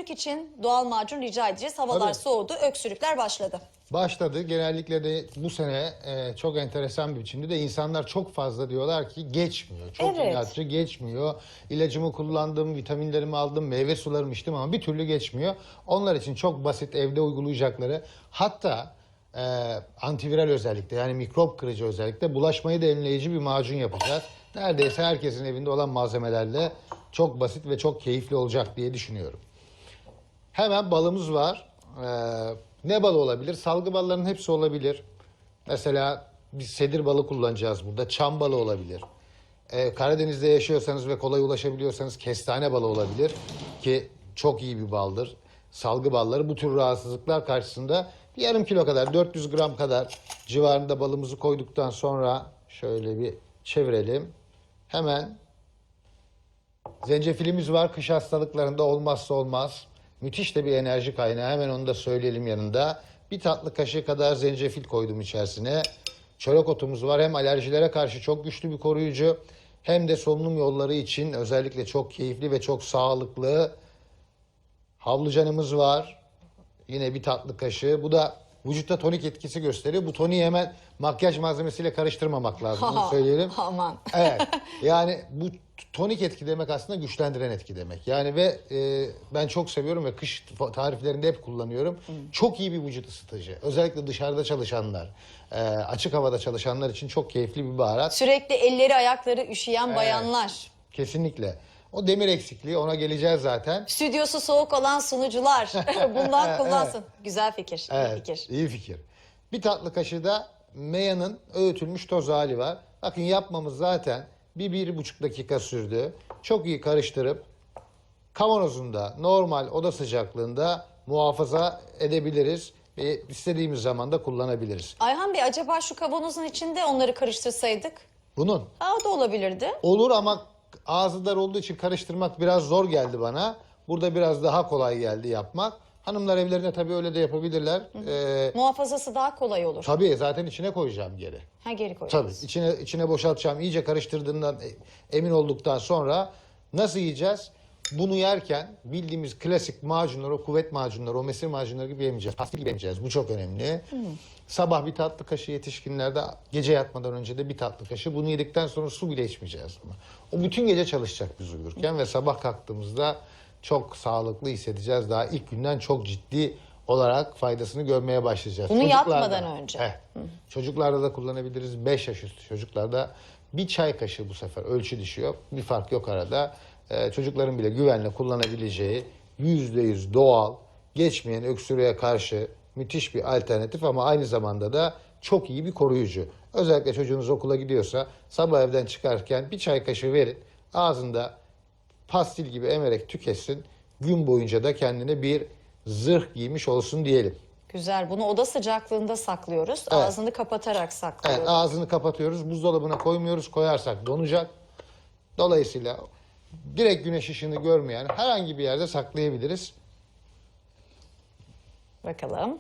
öksürük için doğal macun rica edeceğiz. Havalar Tabii. soğudu, öksürükler başladı. Başladı. Genellikle de bu sene çok enteresan bir biçimde de insanlar çok fazla diyorlar ki geçmiyor. Çok Evet. inatçı, geçmiyor. İlacımı kullandım, vitaminlerimi aldım, meyve sularımı içtim ama bir türlü geçmiyor. Onlar için çok basit evde uygulayacakları, hatta antiviral özellikle, yani mikrop kırıcı özellikle, bulaşmayı da önleyici bir macun yapacağız. Neredeyse herkesin evinde olan malzemelerle çok basit ve çok keyifli olacak diye düşünüyorum. Hemen balımız var. Ne balı olabilir? Salgı ballarının hepsi olabilir. Mesela biz sedir balı kullanacağız burada. Çam balı olabilir. Karadeniz'de yaşıyorsanız ve kolay ulaşabiliyorsanız kestane balı olabilir. Ki çok iyi bir baldır. Salgı balları bu tür rahatsızlıklar karşısında bir yarım kilo kadar, 400 gram kadar civarında balımızı koyduktan sonra şöyle bir çevirelim. Hemen zencefilimiz var. Kış hastalıklarında olmazsa olmaz. Müthiş de bir enerji kaynağı. Hemen onu da söyleyelim yanında. Bir tatlı kaşığı kadar zencefil koydum içerisine. Çörek otumuz var. Hem alerjilere karşı çok güçlü bir koruyucu, hem de solunum yolları için özellikle çok keyifli ve çok sağlıklı. Havlucanımız var. Yine bir tatlı kaşığı. Bu da vücutta tonik etkisi gösteriyor. Bu toniği hemen makyaj malzemesiyle karıştırmamak lazım. Bunu söyleyelim. Aman. Evet. Yani bu tonik etki demek aslında güçlendiren etki demek. Yani ve ben çok seviyorum ve kış tariflerinde hep kullanıyorum. Çok iyi bir vücut ısıtıcı. Özellikle dışarıda çalışanlar, açık havada çalışanlar için çok keyifli bir baharat. Sürekli elleri ayakları üşüyen bayanlar. Kesinlikle. O demir eksikliği, ona geleceğiz zaten. Stüdyosu soğuk olan sunucular bundan kullansın. Güzel fikir. İyi Evet, fikir. iyi fikir. Bir tatlı kaşığı da meyanın öğütülmüş toz hali var. Bakın yapmamız zaten bir buçuk dakika sürdü. Çok iyi karıştırıp kavanozunda normal oda sıcaklığında muhafaza edebiliriz ve istediğimiz zaman da kullanabiliriz. Ayhan Bey, acaba şu kavanozun içinde onları karıştırsaydık? Bunun O da olabilirdi. olur ama ağzı dar olduğu için karıştırmak biraz zor geldi bana. Burada biraz daha kolay geldi yapmak. Hanımlar evlerinde tabii öyle de yapabilirler. Muhafazası daha kolay olur. Tabii zaten içine koyacağım geri. Ha, geri Tabii koyacağız. içine boşaltacağım. İyice karıştırdığından emin olduktan sonra nasıl yiyeceğiz? Bunu yerken bildiğimiz klasik macunlar, o kuvvet macunları, o mesir macunları gibi yemeyeceğiz. Pastil gibi yemeyeceğiz. Bu çok önemli. Sabah bir tatlı kaşığı, yetişkinlerde gece yatmadan önce de bir tatlı kaşığı. Bunu yedikten sonra su bile içmeyeceğiz buna. O bütün gece çalışacak biz uyurken ve sabah kalktığımızda çok sağlıklı hissedeceğiz. Daha ilk günden çok ciddi olarak faydasını görmeye başlayacağız. Bunu Çocuklarda- yatmadan önce. Çocuklarda da kullanabiliriz. 5 yaş üstü çocuklarda bir çay kaşığı bu sefer ölçü düşüyor. Bir fark yok arada. Çocukların bile güvenle kullanabileceği %100 doğal, geçmeyen öksürüğe karşı müthiş bir alternatif ama aynı zamanda da çok iyi bir koruyucu. Özellikle çocuğunuz okula gidiyorsa sabah evden çıkarken bir çay kaşığı verin. Ağzında pastil gibi emerek tüketsin. Gün boyunca da kendine bir zırh giymiş olsun diyelim. Güzel. Bunu oda sıcaklığında saklıyoruz. Evet. Ağzını kapatarak saklıyoruz. Evet, ağzını kapatıyoruz. Buzdolabına koymuyoruz. Koyarsak donacak. Dolayısıyla direkt güneş ışığını görmeyen herhangi bir yerde saklayabiliriz. Bakalım.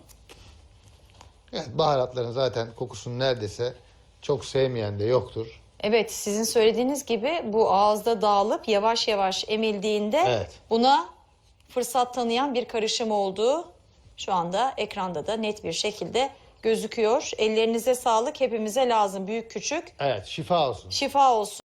Evet, baharatların zaten kokusunu neredeyse çok sevmeyen de yoktur. Evet, sizin söylediğiniz gibi bu ağızda dağılıp yavaş yavaş emildiğinde Evet. buna fırsat tanıyan bir karışım olduğu şu anda ekranda da net bir şekilde gözüküyor. Ellerinize sağlık, hepimize lazım, büyük küçük. Evet, şifa olsun. Şifa olsun.